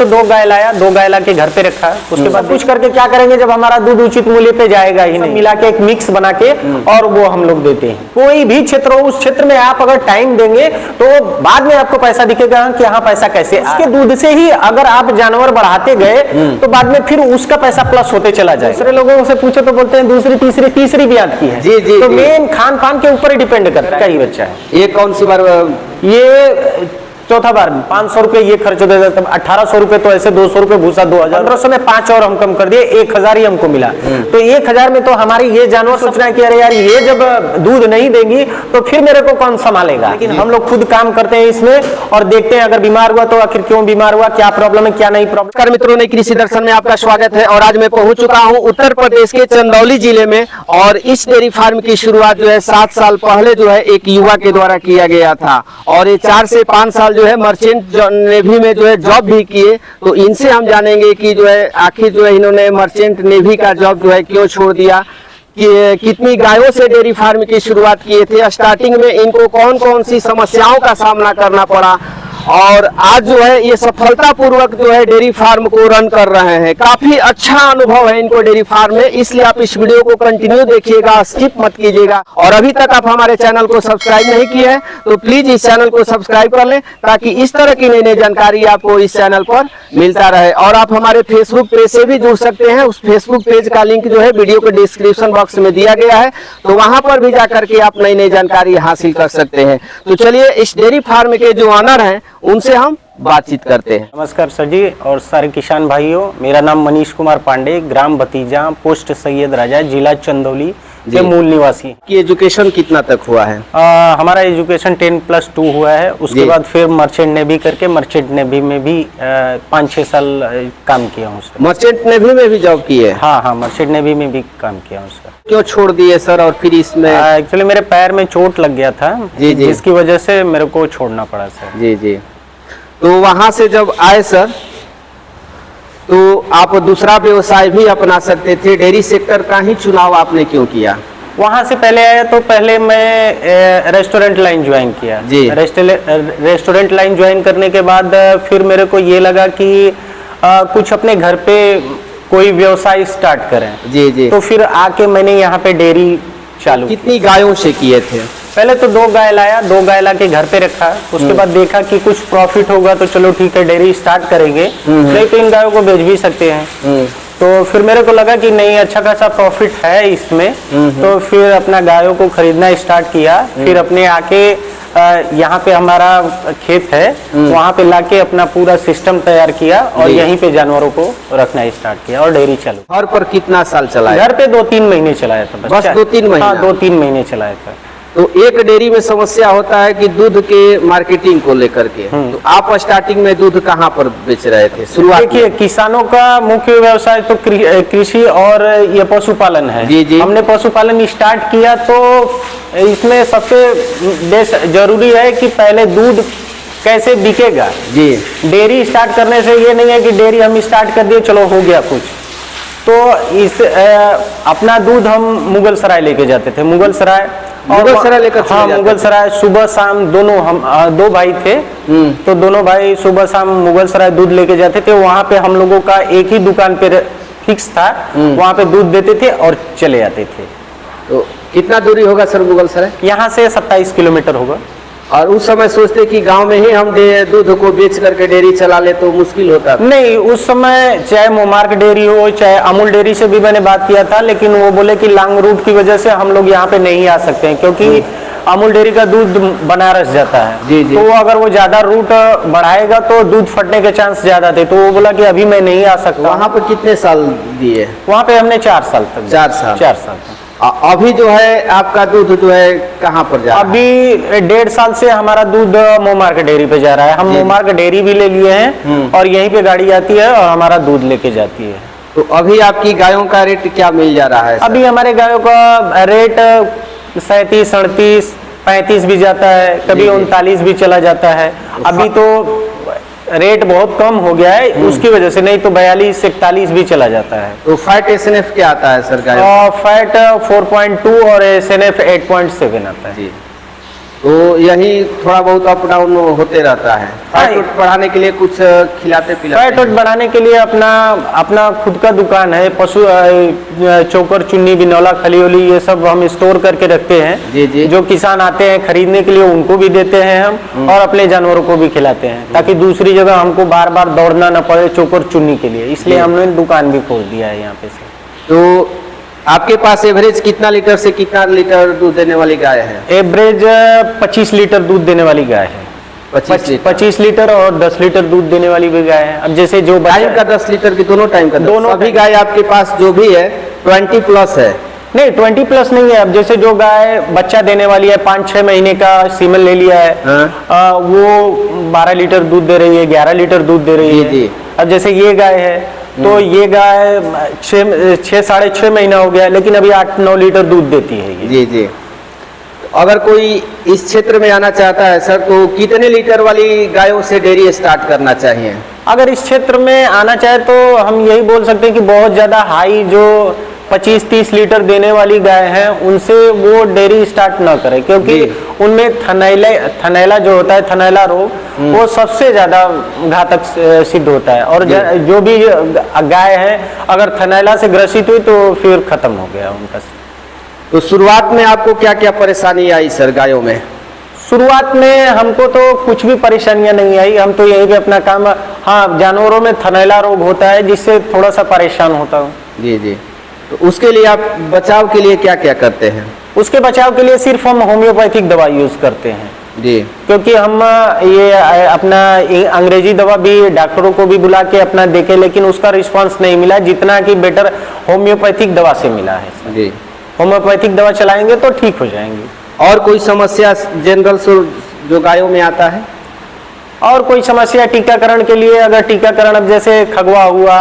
तो 2 गाय लाया, 2 गाय ला के घर पे रखा। उसके बाद कुछ करके क्या करेंगे, जब हमारा दूध उचित मूल्य पे जाएगा ही नहीं, मिला के एक मिक्स बना के और वो हम लोग देते हैं। कोई भी क्षेत्र हो, उस क्षेत्र में आप अगर टाइम देंगे तो बाद में आपको पैसा दिखेगा कि हाँ पैसा कैसे। उसके दूध से ही अगर आप जानवर बढ़ाते गए तो बाद में फिर उसका पैसा प्लस होते चला जाए। दूसरे लोगों से पूछो तो बोलते हैं दूसरी तीसरी भी आती है। जी जी, तो मेन खान पान के ऊपर ही डिपेंड करता है। कई बच्चा है ये कौन सी बार, ये चौथा बार 500 रुपए ये खर्च होता है, 1800 रुपए तो ऐसे 200 रुपए भूसा, 2000, 1500 में 5 और हम कम कर दिए, 1000 ही हमको मिला। तो 1000 में तो हमारी ये जानवर सोच रहा है कि अरे यार ये जब दूध नहीं देंगी तो फिर मेरे को कौन संभालेगा। लेकिन हम लोग खुद काम करते हैं इसमें और देखते हैं अगर बीमार हुआ तो आखिर क्यों बीमार हुआ, क्या प्रॉब्लम है क्या नहीं प्रॉब्लम। मित्रों ने कृषि दर्शन में आपका स्वागत है और आज मैं पहुंच चुका हूं उत्तर प्रदेश के चंदौली जिले में। और इस डेयरी फार्म की शुरुआत जो है 7 साल पहले जो है एक युवा के द्वारा किया गया था और ये 4 से 5 साल जो है मर्चेंट नेवी में जो है जॉब भी किए। तो इनसे हम जानेंगे कि जो है आखिर जो है इन्होंने मर्चेंट नेवी का जॉब जो है क्यों छोड़ दिया, कि कितनी गायों से डेयरी फार्म की शुरुआत किए थे, स्टार्टिंग में इनको कौन कौन सी समस्याओं का सामना करना पड़ा और आज जो है ये सफलतापूर्वक जो है डेयरी फार्म को रन कर रहे हैं। काफी अच्छा अनुभव है इनको डेयरी फार्म में, इसलिए आप इस वीडियो को कंटिन्यू देखिएगा, स्किप मत कीजिएगा। और अभी तक आप हमारे चैनल को सब्सक्राइब नहीं किए हैं तो प्लीज इस चैनल को सब्सक्राइब कर लें ताकि इस तरह की नई नई जानकारी आपको इस चैनल पर मिलता रहे। और आप हमारे फेसबुक पेज से भी जुड़ सकते हैं, उस फेसबुक पेज का लिंक जो है वीडियो के डिस्क्रिप्शन बॉक्स में दिया गया है, तो वहां पर भी जाकर के आप नई नई जानकारी हासिल कर सकते हैं। तो चलिए इस डेयरी फार्म के जो ऑनर हैं उनसे हम बातचीत करते हैं। नमस्कार सर जी और सारे किसान भाइयों, मेरा नाम मनीष कुमार पांडे, ग्राम भतीजा, पोस्ट सैयद राजा, जिला चंदौली के मूल निवासी। की एजुकेशन कितना तक हुआ है? हमारा एजुकेशन 10+2 हुआ है। उसके बाद फिर मर्चेंट नेवी करके मर्चेंट नेवी में भी 5-6 साल काम किया हूँ सर। मर्चेंट नेवी में भी जॉब की है? हाँ, मर्चेंट नेवी में भी काम किया हूँ सर। क्यों छोड़ दिए सर और फिर इसमें? एक्चुअली मेरे पैर में चोट लग गया था जी, जिसकी वजह से मेरे को छोड़ना पड़ा सर। जी जी। तो वहां से जब आए सर तो आप दूसरा व्यवसाय भी अपना सकते थे, डेयरी सेक्टर का ही चुनाव आपने क्यों किया? वहां से पहले आया तो पहले मैं रेस्टोरेंट लाइन ज्वाइन किया जी। रेस्टोरेंट लाइन ज्वाइन करने के बाद फिर मेरे को ये लगा कि कुछ अपने घर पे कोई व्यवसाय स्टार्ट करें। जी जी। तो फिर आके मैंने यहाँ पे डेयरी चालू। कितनी गायों से किए थे? पहले तो 2 गाय लाया, 2 गाय ला के घर पे रखा। उसके बाद देखा कि कुछ प्रॉफिट होगा तो चलो ठीक है डेयरी स्टार्ट करेंगे, नहीं तो इन गायों को बेच भी सकते हैं। तो फिर मेरे को लगा कि नहीं अच्छा खासा प्रॉफिट है इसमें, तो फिर अपना गायों को खरीदना स्टार्ट किया। फिर अपने आके यहाँ पे हमारा खेत है, वहाँ पे लाके अपना पूरा सिस्टम तैयार किया और यहीं पे जानवरों को रखना स्टार्ट किया और डेयरी चालू। घर पर कितना साल चलाया? घर पे 2-3 महीने चलाया था बस 2-3 महीने? हाँ, 2-3 महीने चलाया था। तो एक डेयरी में समस्या होता है कि दूध के मार्केटिंग को लेकर के, तो आप स्टार्टिंग में दूध कहाँ पर बेच रहे थे शुरुआत? देखिए किसानों का मुख्य व्यवसाय तो कृषि और ये पशुपालन है। जी जी। हमने पशुपालन स्टार्ट किया तो इसमें सबसे जरूरी है कि पहले दूध कैसे बिकेगा। जी। डेयरी स्टार्ट करने से ये नहीं है कि डेयरी हम स्टार्ट कर दिए चलो हो गया कुछ। तो इस अपना दूध हम मुगल सराय लेके जाते थे। मुगल सराय लेकर? हाँ, मुगल सराय सुबह शाम दोनों, हम 2 भाई थे तो दोनों भाई सुबह शाम मुगल सराय दूध लेके जाते थे। वहाँ पे हम लोगों का एक ही दुकान पे फिक्स था, वहाँ पे दूध देते थे और चले आते थे। तो कितना दूरी होगा सर मुगल सराय? यहाँ से 27 किलोमीटर होगा। और उस समय सोचते कि गांव में ही हम दूध को बेच करके डेयरी चला ले तो मुश्किल होता? नहीं, उस समय चाहे मोमार्क डेयरी हो चाहे अमूल डेयरी से भी मैंने बात किया था, लेकिन वो बोले कि लॉन्ग रूट की वजह से हम लोग यहाँ पे नहीं आ सकते हैं क्योंकि अमूल डेयरी का दूध बनारस जाता है। जी जी। तो अगर वो ज्यादा रूट बढ़ाएगा तो दूध फटने के चांस ज्यादा थे, तो वो बोला कि अभी मैं नहीं आ सकता। वहाँ पे कितने साल दिए? वहाँ पे हमने 4 साल तक। 4 साल? 4 साल तक। अभी जो है आपका दूध जो है कहाँ पर जा रहा है? अभी 1.5 साल से हमारा दूध मोमार्क डेयरी पे जा रहा है। हम मोमार्क डेयरी भी ले लिए हैं और यहीं पे गाड़ी आती है और हमारा दूध लेके जाती है। तो अभी आपकी गायों का रेट क्या मिल जा रहा है? अभी हमारे गायों का रेट 37, 38, 35 भी जाता है, कभी 39 भी चला जाता है। अभी तो रेट बहुत कम हो गया है उसकी वजह से, नहीं तो 42, 41 भी चला जाता है। तो फैट SNF क्या आता है सर? फैट 4.2 और SNF 8.7 आता है। जी। तो यही थोड़ा बहुत अप डाउन होते रहता है। फैट वैट बढ़ाने के लिए कुछ खिलाते पिलाते? फैट वैट बढ़ाने के लिए अपना खुद का दुकान है। पशु चोकर, चुन्नी, बिनौला, खली ये सब हम स्टोर करके रखते हैं। जी जी। जो किसान आते हैं खरीदने के लिए उनको भी देते हैं हम, और अपने जानवरों को भी खिलाते हैं, ताकि दूसरी जगह हमको बार बार दौड़ना न पड़े चोकर चुन्नी के लिए। इसलिए हमने दुकान भी खोल दिया है यहाँ पे से। तो आपके पास एवरेज कितना लीटर से कितना लीटर दूध देने वाली गाय है? एवरेज 25 लीटर दूध देने वाली गाय है। 25 लीटर और 10 लीटर दूध देने वाली भी गाय है। अब जैसे जो टाइम का 10 लीटर की दोनों टाइम का? दोनों। अभी गाय आपके पास जो भी है 20 प्लस है? नहीं, 20 प्लस नहीं है। अब जैसे जो गाय बच्चा देने वाली है, 5-6 महीने का सीमन ले लिया है, वो 12 लीटर दूध दे रही है, 11 लीटर दूध दे रही है। अब जैसे ये गाय है तो ये गाय 6-6.5 महीना हो गया, लेकिन अभी 8-9 लीटर दूध देती है ये। जी जी। अगर कोई इस क्षेत्र में आना चाहता है सर, तो कितने लीटर वाली गायों से डेयरी स्टार्ट करना चाहिए? अगर इस क्षेत्र में आना चाहे तो हम यही बोल सकते हैं कि बहुत ज़्यादा हाई जो 25-30 लीटर देने वाली गाय हैं, उनसे वो डेयरी स्टार्ट ना करें, क्योंकि उनमें थनैला जो होता है, थनैला रोग, वो सबसे ज़्यादा घातक सिद्ध होता है। और जो भी गाय है अगर थनैला से ग्रसित हुई तो फिर खत्म हो गया उनका। तो शुरुआत में आपको क्या क्या परेशानी आई सर गायों में? शुरुआत में हमको तो कुछ भी परेशानियां नहीं आई। हम तो यही भी अपना काम, हाँ जानवरों में थनैला रोग होता है जिससे थोड़ा सा परेशान होता हूँ। जी जी। तो उसके लिए आप बचाव के लिए क्या क्या करते हैं? उसके बचाव के लिए सिर्फ हम होम्योपैथिक दवा यूज करते हैं जी, क्योंकि हम ये अपना अंग्रेजी दवा भी डॉक्टरों को भी बुला के अपना देखे, लेकिन उसका रिस्पांस नहीं मिला जितना कि बेटर होम्योपैथिक दवा से मिला है जी। होम्योपैथिक दवा चलाएंगे तो ठीक हो जाएंगे। और कोई समस्या जनरल जो गायों में आता है? और कोई समस्या टीकाकरण के लिए, अगर टीकाकरण अब जैसे खगवा हुआ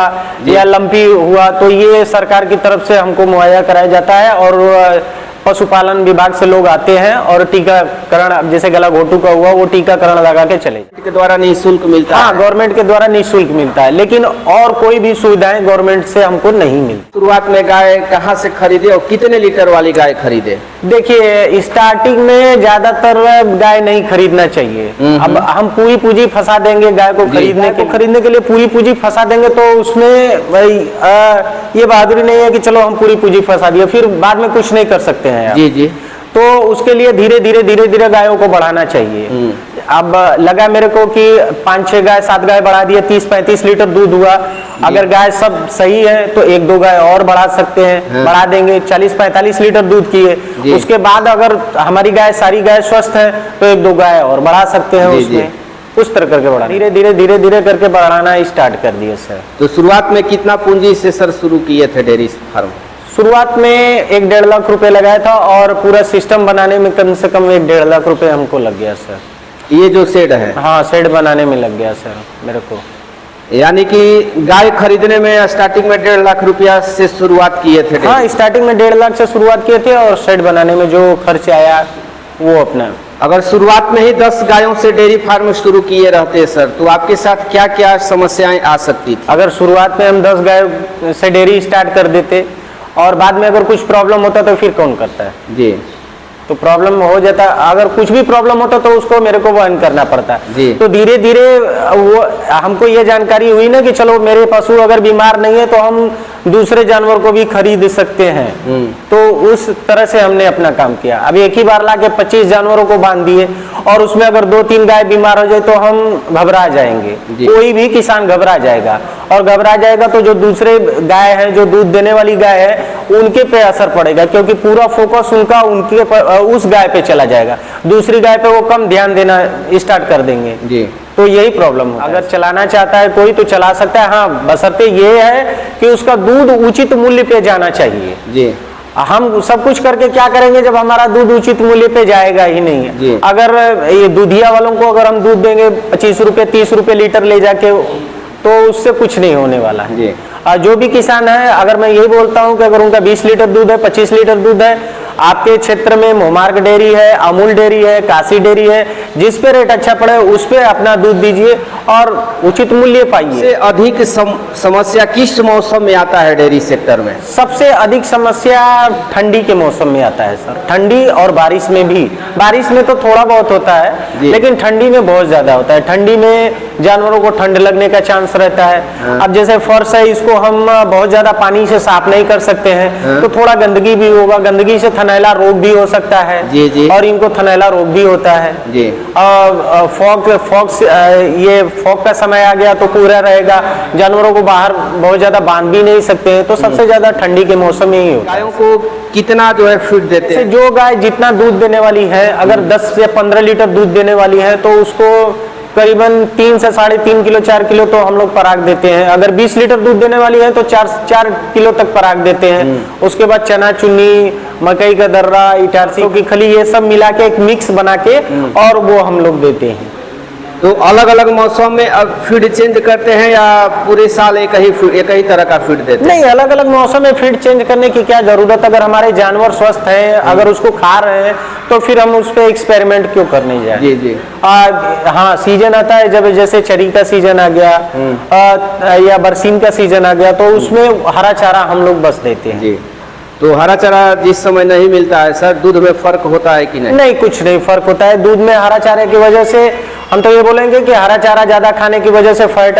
या लंपी हुआ तो ये सरकार की तरफ से हमको मुहैया कराया जाता है, और पशुपालन विभाग से लोग आते हैं और टीकाकरण, अब जैसे गला घोटू का हुआ वो टीकाकरण लगा के चले। के द्वारा निःशुल्क मिलता है? हाँ, गवर्नमेंट के द्वारा निःशुल्क मिलता है, लेकिन और कोई भी सुविधाएं गवर्नमेंट से हमको नहीं मिलती। शुरुआत में गाय कहाँ से खरीदे और कितने लीटर वाली गाय खरीदे? देखिए, स्टार्टिंग में ज्यादातर गाय नहीं खरीदना चाहिए। अब हम पूरी पूंजी फंसा देंगे गाय को खरीदने के लिए पूरी पूंजी फंसा देंगे तो उसमें भाई ये बहादुरी नहीं है कि चलो हम पूरी पूंजी फंसा दिए फिर बाद में कुछ नहीं कर सकते हैं। जी जी। तो उसके लिए धीरे धीरे गायों को बढ़ाना चाहिए। अब लगा मेरे को कि 5-6 गाय 7 गाय बढ़ा दिए, 30-35 लीटर दूध हुआ। अगर गाय सब सही है तो 1-2 गाय और बढ़ा सकते हैं, बढ़ा देंगे 40-45 लीटर दूध किए। उसके बाद अगर हमारी गाय सारी गाय स्वस्थ है तो 1-2 गाय और बढ़ा सकते हैं उसमें। उस तरह करके बढ़ा धीरे करके बढ़ाना स्टार्ट कर दिए सर। तो शुरुआत में कितना पूंजी से सर शुरू किए थे डेयरी फार्म? शुरुआत में 1-1.5 लाख रुपए लगाया था और पूरा सिस्टम बनाने में कम से कम 1-1.5 लाख रुपए हमको लग गया सर। ये जो शेड है? हाँ, शेड बनाने में लग गया सर मेरे को। यानी कि गाय खरीदने में स्टार्टिंग में 1.5 लाख रुपया से शुरुआत किए थे? हाँ, स्टार्टिंग में 1.5 लाख से शुरुआत किए थे और शेड बनाने में जो खर्च आया वो अपना। अगर शुरुआत में ही 10 गायों से डेयरी फार्म शुरू किए रहते सर तो आपके साथ क्या क्या समस्याएं आ सकती थी? अगर शुरुआत में हम 10 गाय से डेयरी स्टार्ट कर देते और बाद में अगर कुछ प्रॉब्लम होता तो फिर कौन करता है जी? तो प्रॉब्लम हो जाता, अगर कुछ भी प्रॉब्लम होता तो उसको मेरे को वहन करना पड़ता जी। तो धीरे धीरे वो हमको ये जानकारी हुई ना कि चलो मेरे पशु अगर बीमार नहीं है तो हम दूसरे जानवर को भी खरीद सकते हैं। तो उस तरह से हमने अपना काम किया। अब एक ही बार लाके 25 जानवरों को बांध दिए और उसमें अगर 2-3 गाय बीमार हो जाए तो हम घबरा जाएंगे, कोई भी किसान घबरा जाएगा, और घबरा जाएगा तो जो दूसरे गाय है, जो दूध देने वाली गाय है, उनके पे असर पड़ेगा, क्योंकि पूरा फोकस उनका उस गाय पे चला जाएगा, दूसरी गाय पे वो कम ध्यान देना स्टार्ट कर देंगे जी। तो यही प्रॉब्लम है। अगर चलाना चाहता है कोई तो चला सकता है, हाँ, बशर्ते ये है कि उसका दूध उचित मूल्य पे जाना चाहिए जी। हम सब कुछ करके क्या करेंगे जब हमारा दूध उचित मूल्य पे जाएगा ही नहीं है। अगर ये दूधिया वालों को अगर हम दूध देंगे 25 रुपए 30 रुपए लीटर ले जाके तो उससे कुछ नहीं होने वाला है। जो भी किसान है, अगर मैं यही बोलता हूँ कि अगर उनका 20 लीटर दूध है, 25 लीटर दूध है, आपके क्षेत्र में मोमार्क डेयरी है, अमूल डेयरी है, काशी डेयरी है, जिस पे रेट अच्छा पड़े उस पे अपना दूध दीजिए और उचित मूल्य पाइए। सबसे अधिक समस्या किस मौसम में आता है डेयरी सेक्टर में? सबसे अधिक समस्या ठंडी के मौसम में आता है सर, ठंडी और बारिश में भी। बारिश में तो थोड़ा बहुत होता है, लेकिन ठंडी में बहुत ज्यादा होता है। ठंडी में जानवरों को ठंड लगने का चांस रहता है। अब जैसे फर्श है, इसको हम बहुत ज्यादा पानी से साफ नहीं कर सकते हैं, तो थोड़ा गंदगी भी होगा, गंदगी से थनैला रोग भी हो सकता है। जी। और इनको थनैला रोग भी होता है जी। ये फॉग का समय आ गया तो कोहरा रहेगा, जानवरों को बाहर बहुत ज्यादा बांध भी नहीं सकते हैं, तो सबसे ज्यादा ठंडी के मौसम में ही होता है। गायों को कितना जो है फीड देते हैं? जो गाय जितना दूध देने वाली है, अगर 10 से 15 लीटर दूध देने वाली है तो उसको करीबन 3 से 3.5 किलो 4 किलो तो हम लोग पराग देते हैं। अगर 20 लीटर दूध देने वाली है तो 4 किलो तक पराग देते हैं। उसके बाद चना चुन्नी, मकई का दर्रा, इटारसी की खली, ये सब मिला के एक मिक्स बना के और वो हम लोग देते हैं। तो अलग अलग मौसम में अब फीड चेंज करते हैं या पूरे साल एक ही तरह का फीड देते हैं? नहीं, अलग अलग मौसम में फीड चेंज करने की क्या जरूरत। अगर हमारे जानवर स्वस्थ हैं, अगर उसको खा रहे हैं, तो फिर हम उस पर एक्सपेरिमेंट क्यों करने जाए। जी। हाँ, सीजन आता है जब जैसे चरी का सीजन आ गया या बरसीन का सीजन आ गया, तो उसमें हरा चारा हम लोग बस देते हैं। जी। तो हरा चारा जिस समय नहीं मिलता है सर, दूध में फर्क होता है कि नहीं? नहीं, कुछ नहीं फर्क होता है दूध में। हरा चारे की वजह से हम तो ये बोलेंगे कि हरा चारा ज्यादा खाने की वजह से फैट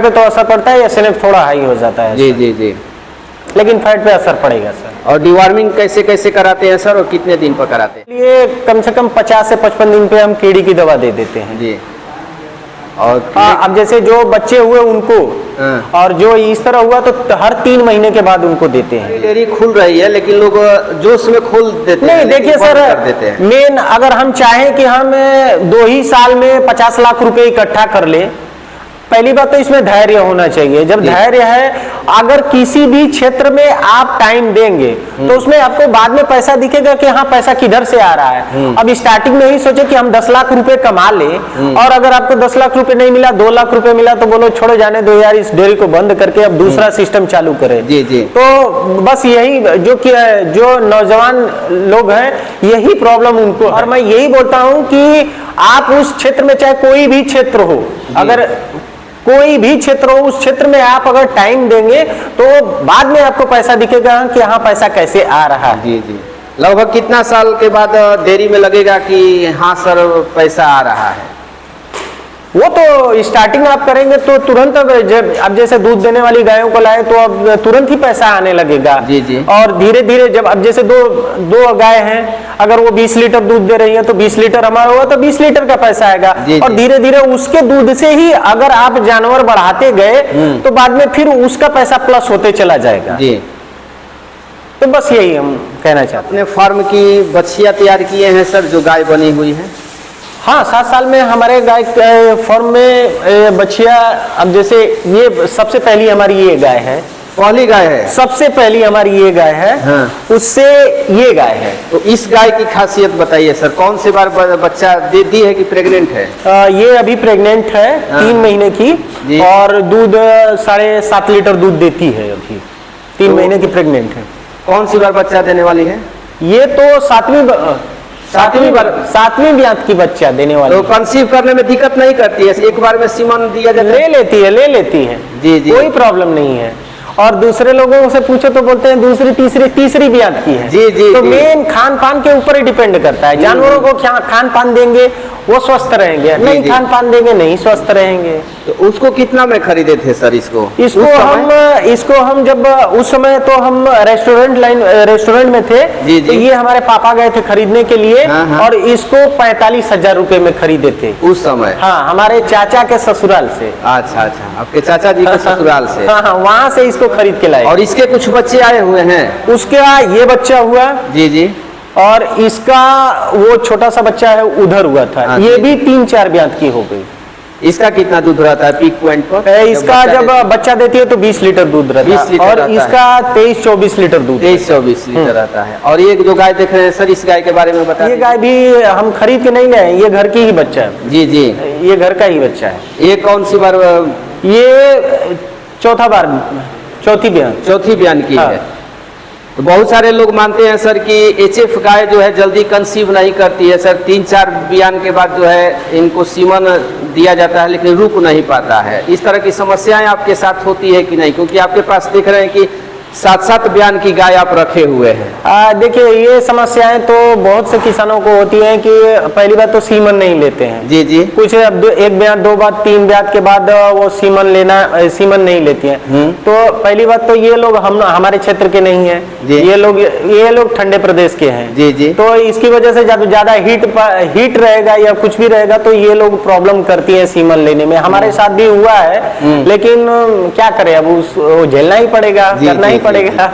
पे तो असर पड़ता है, या स्निफ थोड़ा हाई हो जाता है। जी। लेकिन फैट पे असर पड़ेगा सर। और डिवॉर्मिंग कैसे कराते हैं सर, और कितने दिन पर कराते हैं? ये कम से कम 50 से 55 दिन पे हम कीड़ी की दवा दे देते हैं। जी। और अब जैसे जो बच्चे हुए उनको, और जो इस तरह हुआ तो हर 3 महीने के बाद उनको देते हैं। डेयरी खुल रही है लेकिन लोग जोश में खोल देते हैं। नहीं, देखिए सर, मेन अगर हम चाहें कि हम 2 ही साल में 50 लाख रुपए इकट्ठा कर ले, पहली बात तो इसमें धैर्य होना चाहिए। जब धैर्य है, अगर किसी भी क्षेत्र में आप टाइम देंगे तो उसमें आपको बाद में पैसा दिखेगा कि हाँ, पैसा किधर से आ रहा है। अब स्टार्टिंग में ही सोचे कि हम 10 लाख रुपए कमा ले, और अगर आपको 10 लाख रुपए नहीं मिला, 2 लाख रुपए मिला, तो बोलो छोड़ो जाने दो यार, इस डेयरी को बंद करके अब दूसरा सिस्टम चालू करें। जी। तो बस यही जो नौजवान लोग हैं, यही प्रॉब्लम उनको। और मैं यही बोलता हूँ कि आप उस क्षेत्र में, चाहे कोई भी क्षेत्र हो, अगर कोई भी क्षेत्र हो, उस क्षेत्र में आप अगर टाइम देंगे तो बाद में आपको पैसा दिखेगा कि हाँ, पैसा कैसे आ रहा है। जी। लगभग कितना साल के बाद डेयरी में लगेगा कि हाँ सर पैसा आ रहा है? वो तो स्टार्टिंग आप करेंगे तो तुरंत, अब जैसे दूध देने वाली गायों को लाए तो अब तुरंत ही पैसा आने लगेगा। जी। और धीरे धीरे जब, अब जैसे दो गाय हैं, अगर वो 20 लीटर दूध दे रही है तो 20 लीटर हमारा हुआ तो 20 लीटर का पैसा आएगा। और धीरे धीरे उसके दूध से ही अगर आप जानवर बढ़ाते गए तो बाद में फिर उसका पैसा प्लस होते चला जाएगा। जी। तो बस यही हम कहना चाहते हैं। अपने फार्म की बछिया तैयार किए हैं सर, जो गाय बनी हुई है? हाँ, 7 साल में हमारे गाय फार्म में बछिया, अब जैसे ये सबसे पहली हमारी ये गाय है। पहली गाय है? सबसे पहली हमारी ये गाय है। हाँ। उससे ये गाय है। तो इस गाय की खासियत बताइए सर, कौन सी बार बच्चा दी है कि प्रेग्नेंट है? ये अभी प्रेग्नेंट है। हाँ। 3 महीने की, और दूध 7.5 लीटर दूध देती है अभी। 3 महीने की प्रेग्नेंट है। कौन सी बार बच्चा देने वाली है? ये तो 7वीं ब्यात की बच्चा देने वाली। तो कंसीव करने में दिक्कत नहीं करती है? एक बार में सीमन दिया जाता है? ले लेती है। जी। कोई प्रॉब्लम नहीं है। और दूसरे लोगों से पूछो तो बोलते हैं दूसरी तीसरी ब्यात की है। जी। तो मेन खान पान के ऊपर ही डिपेंड करता है। जानवरों को क्या खान पान देंगे वो स्वस्थ रहेंगे, नहीं खान पान देंगे नहीं स्वस्थ रहेंगे। तो उसको कितना में खरीदे थे सर? इसको हम जब उस समय तो हम रेस्टोरेंट में थे। जी। तो ये हमारे पापा गए थे खरीदने के लिए। हाँ। और इसको 45,000 रुपए में खरीदे थे उस समय। हाँ, हमारे चाचा के ससुराल से। अच्छा, आपके चाचा जी के ससुराल से? हाँ, वहाँ से इसको खरीद के लाए। और इसके कुछ बच्चे आए हुए हैं? उसका ये बच्चा हुआ। जी। और इसका वो छोटा सा बच्चा है उधर हुआ था। ये भी 3-4 ब्यात की हो गई। इसका कितना दूध रहता है पीक पॉइंट पर? इसका जब बच्चा देती है तो 20 लीटर दूध रहता है। और इसका 23-24 लीटर दूध, 23-24 लीटर रहता है। और ये जो गाय देख रहे हैं सर, इस गाय के बारे में बताइए। ये गाय भी हम खरीद के नहीं लाए, ये घर की ही बच्चा है। जी। ये घर का ही बच्चा है। ये कौन सी बार? ये चौथी ब्यान की है। तो बहुत सारे लोग मानते हैं सर कि एचएफ गाय जो है जल्दी कंसीव नहीं करती है सर, 3-4 बियान के बाद जो है इनको सीमन दिया जाता है लेकिन रुक नहीं पाता है। इस तरह की समस्याएं आपके साथ होती है कि नहीं, क्योंकि आपके पास देख रहे हैं कि 7-7 बियान की गाय आप रखे हुए हैं। देखिए ये समस्याएं तो बहुत से किसानों को होती हैं कि पहली बात तो सीमन नहीं लेते हैं। जी जी। कुछ अब एक ब्यात, 2 बात, 3 ब्यात के बाद वो सीमन नहीं लेती हैं। तो पहली बात तो ये लोग हमारे क्षेत्र के नहीं है, ये लोग ठंडे प्रदेश के हैं। जी जी। तो इसकी वजह से जब ज्यादा हीट रहेगा या कुछ भी रहेगा तो ये लोग प्रॉब्लम करती है सीमन लेने में। हमारे साथ भी हुआ है, लेकिन क्या करें, अब वो झेलना ही पड़ेगा, करना ही पड़ेगा।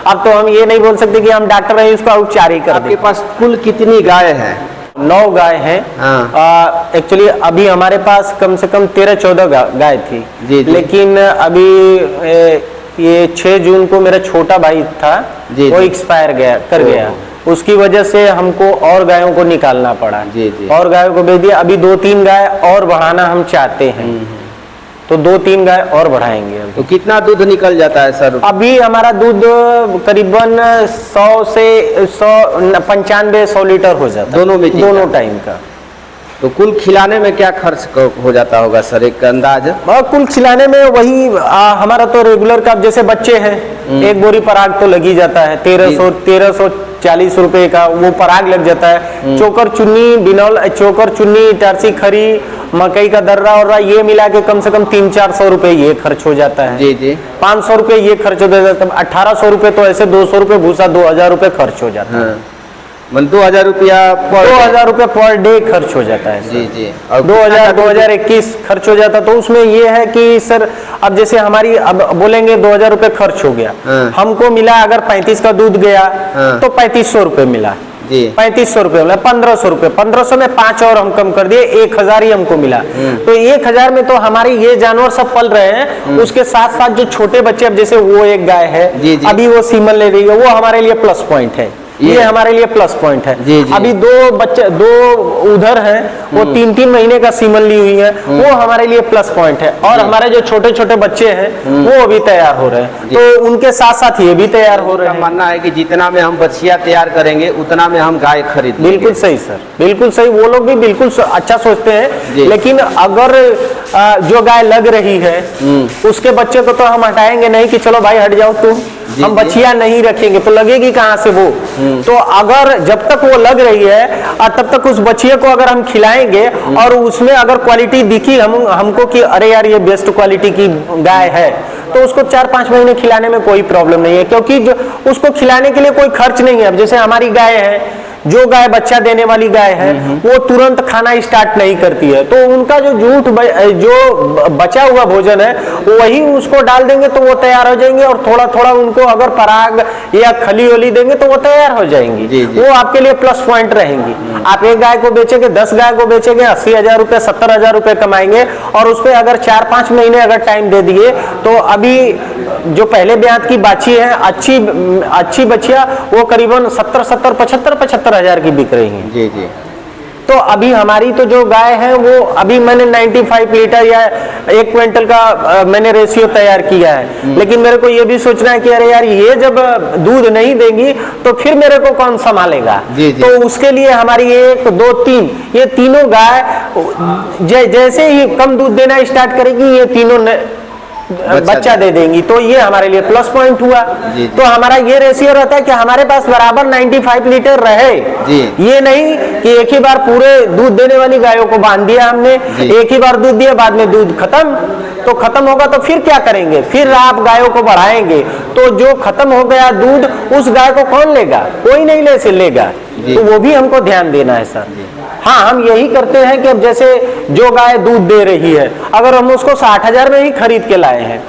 अब तो हम ये नहीं बोल सकते कि हम डॉक्टर हैं इसका उपचार ही कर दें। आपके पास कुल कितनी गाय है? 9 गाय हैं। एक्चुअली अभी हमारे पास कम से कम 13-14 गाय थी। जी जी। लेकिन अभी ये 6 जून को मेरा छोटा भाई था, वो एक्सपायर कर गया। उसकी वजह से हमको और गायों को निकालना पड़ा। जी जी। और गायों को बेच दिया। अभी 2-3 गाय और बढ़ाना हम चाहते हैं, तो 2-3 गाय और बढ़ाएंगे। तो कितना दूध निकल जाता है सर? अभी हमारा दूध करीबन 100 से 95-100 लीटर हो जाता है दोनों टाइम का। तो कुल खिलाने में क्या खर्च हो जाता होगा सर, एक अंदाज? कुल खिलाने में वही हमारा तो रेगुलर का, जैसे बच्चे हैं, एक बोरी पराग तो लग ही जाता है। 1340 रुपए का वो पराग लग जाता है। चोकर चुन्नी, बिनौल चोकर चुन्नी, टर्सी खरी, मकई का दर्रा और ये मिला के कम से कम 300-400 रुपए ये खर्च हो जाता है। जी जी। 500 रुपए ये खर्च हो जाता है। 1800 रुपए तो ऐसे, 200 रुपए भूसा, 2000 रुपए खर्च हो जाता है। 2000 रुपया 2000 रुपये पर डे खर्च हो जाता है। जी जी। और 2021 खर्च हो जाता। तो उसमें ये है कि सर अब जैसे हमारी, अब बोलेंगे 2000 रुपये खर्च हो गया, हमको मिला अगर 35 का दूध गया तो 3500 रुपये मिला। 3500 रुपये मिला, 1500 रुपये, 1500 में 5 और हम कम कर दिए, 1000 ही हमको मिला। तो 1000 में तो हमारे ये जानवर सब पल रहे हैं। उसके साथ साथ जो छोटे बच्चे, अब जैसे वो एक गाय है अभी वो सीमन ले रही है, वो हमारे लिए प्लस पॉइंट है। ये हमारे लिए प्लस पॉइंट है। जी जी। अभी 2 बच्चे, 2 उधर हैं, वो 3-3 महीने का सीमन ली हुई है, वो हमारे लिए प्लस पॉइंट है। और हमारे जो छोटे छोटे बच्चे हैं वो अभी तैयार हो रहे हैं, तो उनके साथ साथ ये भी तैयार हो रहे हैं। मानना है कि जितना में हम बछिया तैयार करेंगे उतना में हम गाय खरीद। बिल्कुल सही सर, बिल्कुल सही। वो लोग भी बिल्कुल अच्छा सोचते हैं। लेकिन अगर जो गाय लग रही है उसके बच्चे को तो हम हटाएंगे नहीं कि चलो भाई हट जाओ तुम, हम बछिया नहीं रखेंगे, तो लगेगी कहाँ से वो। तो अगर जब तक वो लग रही है तब तक उस बछिए को अगर हम खिलाएंगे और उसमें अगर क्वालिटी दिखी हमको कि अरे यार ये बेस्ट क्वालिटी की गाय है, तो उसको 4-5 महीने खिलाने में कोई प्रॉब्लम नहीं है, क्योंकि जो उसको खिलाने के लिए कोई खर्च नहीं है। अब जैसे हमारी गाय है, जो गाय बच्चा देने वाली गाय है वो तुरंत खाना स्टार्ट नहीं करती है, तो उनका जो बचा हुआ भोजन है वही उसको डाल देंगे तो वो तैयार हो जाएंगे। और थोड़ा थोड़ा उनको अगर पराग या खली वली देंगे तो वो तैयार हो जाएंगी। वो आपके लिए प्लस पॉइंट रहेंगी। आप एक गाय को बेचेंगे, 10 गाय को बेचेंगे, 80,000 रुपये, 70,000 रुपये कमाएंगे। और उस पर अगर 4-5 महीने अगर टाइम दे दिए तो अभी जो पहले ब्यात की बाछी है, अच्छी बछिया, वो करीबन 75 हजार की बिक रही है। जी जी। तो अभी हमारी तो जो गाय है वो अभी मैंने 95 लीटर या 1 क्विंटल का मैंने रेशियो तैयार किया है। लेकिन मेरे को ये भी सोचना है कि अरे यार ये जब दूध नहीं देंगी तो फिर मेरे को कौन संभालेगा। तो उसके लिए हमारी 1, 2, 3 ये तीनों गाय जैसे ही कम दूध देना स्टार्ट करेगी ये तीनों बच्चा दे देंगी, तो ये हमारे लिए प्लस पॉइंट हुआ। तो हमारा ये रेशियो रहता है कि हमारे पास बराबर 95 लीटर रहे। ये नहीं कि एक ही बार पूरे दूध देने वाली गायों को बांध दिया हमने, एक ही बार दूध दिया बाद में दूध खत्म, तो खत्म होगा तो फिर क्या करेंगे, फिर आप गायों को बढ़ाएंगे तो जो खत्म हो गया दूध उस गाय को कौन लेगा, कोई नहीं लेगा। तो वो भी हमको ध्यान देना है सर। हाँ, हम यही करते हैं कि अब जैसे जो गाय दूध दे रही है अगर हम उसको 60,000 में ही खरीद के लाए हैं,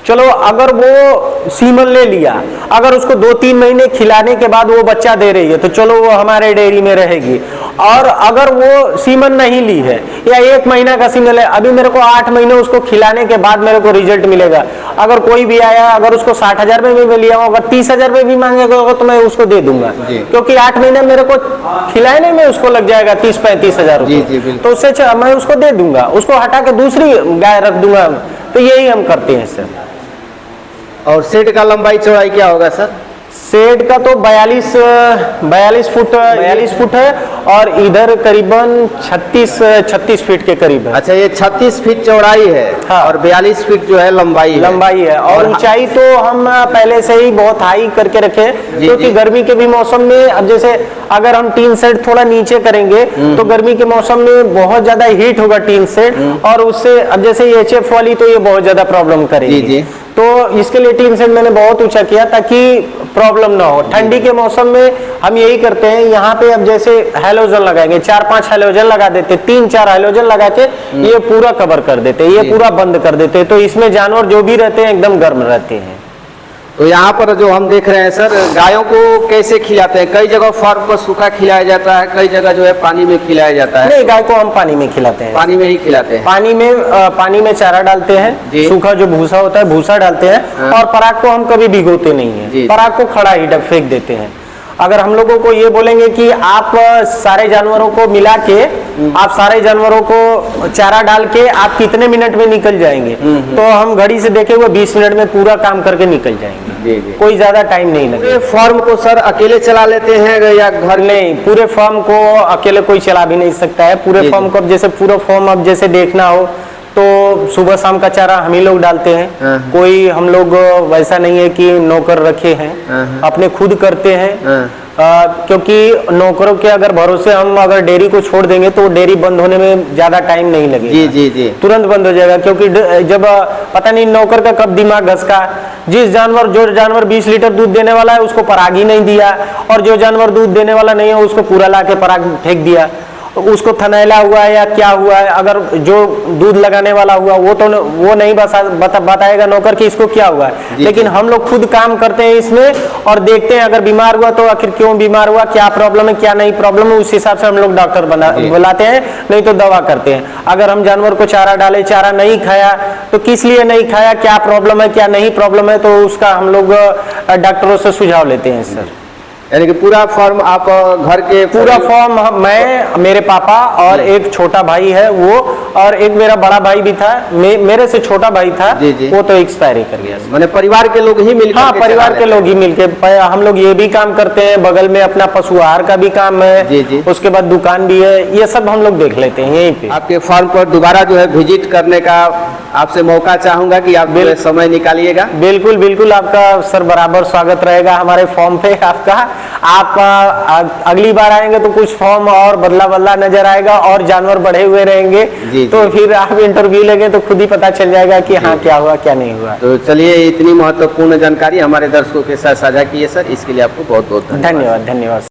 चलो अगर वो सीमन ले लिया, अगर उसको 2-3 महीने खिलाने के बाद वो बच्चा दे रही है तो चलो वो हमारे डेयरी में रहेगी। और अगर वो सीमन नहीं ली है या 1 महीना का सीमन है, अभी मेरे को 8 महीने उसको खिलाने के बाद मेरे को रिजल्ट मिलेगा। अगर कोई भी आया, अगर उसको 60,000 में भी लिया, अगर 30,000 में भी मांगेगा तो मैं उसको दे दूंगा, क्योंकि 8 महीने मेरे को खिलाने में उसको लग जाएगा 30-35 हजार रुपये, तो उससे मैं उसको दे दूंगा, उसको हटा के दूसरी गाय रख दूंगा। तो यही हम करते हैं सर। और सेट का लंबाई चौड़ाई क्या होगा सर? शेड का तो 42 फुट है और इधर करीबन 36 फीट के करीब है। अच्छा, ये 36 फीट चौड़ाई है। हाँ। और 42 फीट जो है लंबाई है। और ऊंचाई तो हम पहले से ही बहुत हाई करके रखे हैं, क्योंकि गर्मी के भी मौसम में अब जैसे अगर हम टीन शेड थोड़ा नीचे करेंगे तो गर्मी के मौसम में बहुत ज्यादा हीट होगा टीन शेड, और उससे अब जैसे HF वाली तो ये बहुत ज्यादा प्रॉब्लम करेगी। तो इसके लिए टीन शेड मैंने बहुत ऊंचा किया ताकि प्रॉब्लम ना हो। ठंडी के मौसम में हम यही करते हैं, यहाँ पे अब जैसे हैलोजन लगाएंगे, 4-5 हैलोजन लगा देते, 3-4 हैलोजन लगा के ये पूरा कवर कर देते, ये पूरा बंद कर देते, तो इसमें जानवर जो भी रहते हैं एकदम गर्म रहते हैं। तो यहाँ पर जो हम देख रहे हैं सर, गायों को कैसे खिलाते हैं? कई जगह फार्म पर सूखा खिलाया जाता है, कई जगह जो है पानी में खिलाया जाता है। नहीं, गाय को हम पानी में खिलाते हैं। पानी में ही खिलाते हैं। पानी में चारा डालते हैं, सूखा जो भूसा होता है भूसा डालते हैं, और पराग को हम कभी भिगोते नहीं है, पराग को खड़ा ही फेंक देते हैं। अगर हम लोगों को ये बोलेंगे कि आप सारे जानवरों को मिला के, आप सारे जानवरों को चारा डाल के आप कितने मिनट में निकल जाएंगे, तो हम घड़ी से देखे हुए 20 मिनट में पूरा काम करके निकल जाएंगे। कोई ज्यादा टाइम नहीं लगेगा। फार्म को सर अकेले चला लेते हैं या घर? नहीं, पूरे फार्म को अकेले कोई चला भी नहीं सकता है। पूरे फार्म को जैसे पूरा फार्म अब जैसे देखना हो तो सुबह शाम का चारा हम ही लोग डालते हैं। कोई हम लोग वैसा नहीं है कि नौकर रखे हैं, अपने खुद करते हैं। क्योंकि नौकरों के अगर भरोसे हम अगर डेयरी को छोड़ देंगे तो डेयरी बंद होने में ज्यादा टाइम नहीं लगेगा। जी, तुरंत बंद हो जाएगा, क्योंकि जब पता नहीं नौकर का कब दिमाग घसका, जो जानवर 20 लीटर दूध देने वाला है उसको पराग ही नहीं दिया, और जो जानवर दूध देने वाला नहीं है उसको पूरा ला के पराग फेंक दिया। उसको थनैला हुआ है या क्या हुआ है, अगर जो दूध लगाने वाला हुआ वो नहीं बताएगा नौकर कि इसको क्या हुआ है। लेकिन हम लोग खुद काम करते हैं इसमें और देखते हैं अगर बीमार हुआ तो आखिर क्यों बीमार हुआ, क्या प्रॉब्लम है क्या नहीं प्रॉब्लम है, उस हिसाब से हम लोग डॉक्टर बुलाते हैं, नहीं तो दवा करते हैं। अगर हम जानवर को चारा डाले, चारा नहीं खाया तो किस लिए नहीं खाया, क्या प्रॉब्लम है क्या नहीं प्रॉब्लम है, तो उसका हम लोग डॉक्टरों से सुझाव लेते हैं सर। यानी कि पूरा फॉर्म आप घर के पूरा फॉर्म मैं, मेरे पापा और एक छोटा भाई है वो, और एक मेरा बड़ा भाई भी था, मेरे से छोटा भाई था, वो तो एक्सपायरी कर गया। मैंने परिवार के लोग ही मिलकर? हाँ, परिवार के लोग ही मिलकर। हम लोग ये भी काम करते हैं, बगल में अपना पशु आहार का भी काम है, उसके बाद दुकान भी है, ये सब हम लोग देख लेते हैं यहीं पे। आपके फार्म पर दोबारा जो है विजिट करने का आपसे मौका चाहूंगा कि आप समय निकालिएगा। बिल्कुल बिल्कुल, आपका सर बराबर स्वागत रहेगा हमारे फॉर्म पे आपका। आप अगली बार आएंगे तो कुछ फॉर्म और बदला नजर आएगा और जानवर बढ़े हुए रहेंगे, तो फिर आप इंटरव्यू लेंगे तो खुद ही पता चल जाएगा कि हाँ क्या हुआ क्या नहीं हुआ। तो चलिए, इतनी महत्वपूर्ण जानकारी हमारे दर्शकों के साथ साझा की है सर, इसके लिए आपको बहुत बहुत धन्यवाद।